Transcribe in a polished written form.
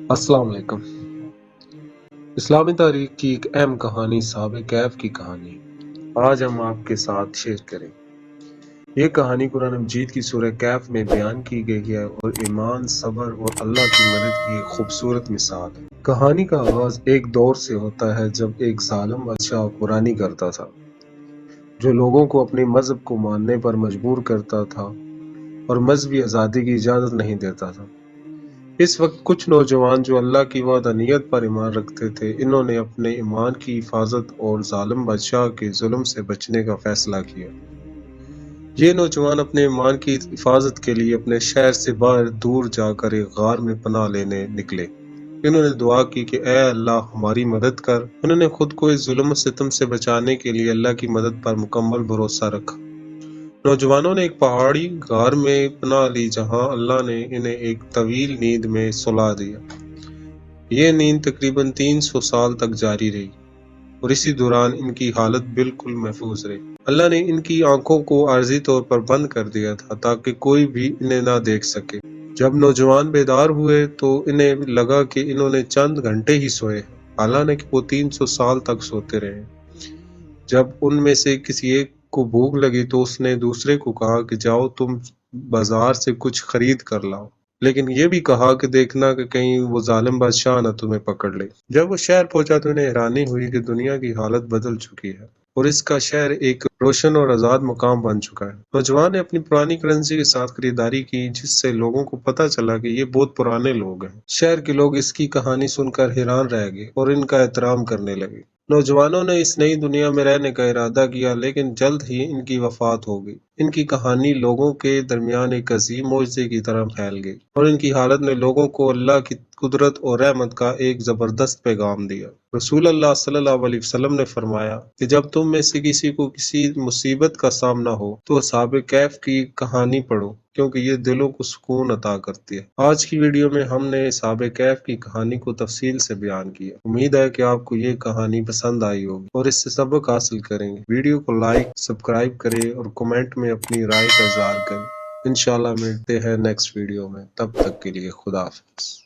السلام علیکم۔ اسلامی تاریخ کی ایک اہم کہانی صحابہ کہف کی کہانی آج ہم آپ کے ساتھ شیئر کریں۔ یہ کہانی قرآن مجید کی سورہ کہف میں بیان کی گئی ہے اور ایمان، صبر اور اللہ کی مدد کی ایک خوبصورت مثال ہے۔ کہانی کا آغاز ایک دور سے ہوتا ہے جب ایک ظالم بادشاہ حکمرانی کرتا تھا جو لوگوں کو اپنے مذہب کو ماننے پر مجبور کرتا تھا اور مذہبی آزادی کی اجازت نہیں دیتا تھا۔ اس وقت کچھ نوجوان جو اللہ کی وحدانیت پر ایمان رکھتے تھے، انہوں نے اپنے ایمان کی حفاظت اور ظالم بادشاہ کے ظلم سے بچنے کا فیصلہ کیا۔ یہ نوجوان اپنے ایمان کی حفاظت کے لیے اپنے شہر سے باہر دور جا کر ایک غار میں پناہ لینے نکلے۔ انہوں نے دعا کی کہ اے اللہ ہماری مدد کر۔ انہوں نے خود کو اس ظلم و ستم سے بچانے کے لیے اللہ کی مدد پر مکمل بھروسہ رکھا۔ نوجوانوں نے ایک پہاڑی غار میں پناہ لی جہاں اللہ نے انہیں ایک طویل نیند میں سلا دیا۔ یہ نیند تقریباً 300 سال تک جاری رہی اور اسی دوران ان کی حالت بالکل محفوظ رہی۔ اللہ نے ان کی آنکھوں کو عارضی طور پر بند کر دیا تھا تاکہ کوئی بھی انہیں نہ دیکھ سکے۔ جب نوجوان بیدار ہوئے تو انہیں لگا کہ انہوں نے چند گھنٹے ہی سوئے ہیں، حالانکہ کہ وہ 300 سال تک سوتے رہے۔ جب ان میں سے کسی ایک کو بھوک لگی تو اس نے دوسرے کو کہا کہ جاؤ تم بازار سے کچھ خرید کر لاؤ، لیکن یہ بھی کہا کہ دیکھنا کہ کہیں وہ ظالم بادشاہ نہ تمہیں پکڑ لے۔ جب وہ شہر پہنچا تو انہیں حیرانی ہوئی کہ دنیا کی حالت بدل چکی ہے اور اس کا شہر ایک روشن اور آزاد مقام بن چکا ہے۔ نوجوان نے اپنی پرانی کرنسی کے ساتھ خریداری کی جس سے لوگوں کو پتہ چلا کہ یہ بہت پرانے لوگ ہیں۔ شہر کے لوگ اس کی کہانی سن کر حیران رہ گئے اور ان کا احترام کرنے لگے۔ نوجوانوں نے اس نئی دنیا میں رہنے کا ارادہ کیا لیکن جلد ہی ان کی وفات ہو گئی۔ ان کی کہانی لوگوں کے درمیان ایک عظیم معجزے کی طرح پھیل گئی اور ان کی حالت نے لوگوں کو اللہ کی قدرت اور رحمت کا ایک زبردست پیغام دیا۔ رسول اللہ صلی اللہ علیہ وسلم نے فرمایا کہ جب تم میں سے کسی کو کسی مصیبت کا سامنا ہو تو اصحاب کہف کی کہانی پڑھو کیونکہ یہ دلوں کو سکون عطا کرتی ہے۔ آج کی ویڈیو میں ہم نے اصحاب کہف کی کہانی کو تفصیل سے بیان کیا۔ امید ہے کہ آپ کو یہ کہانی پسند آئی ہوگی اور اس سے سبق حاصل کریں گے۔ ویڈیو کو لائک، سبسکرائب کریں اور کمنٹ میں اپنی رائے کا اظہار کریں۔ انشاءاللہ ملتے ہیں نیکسٹ ویڈیو میں، تب تک کے لیے خدا حافظ۔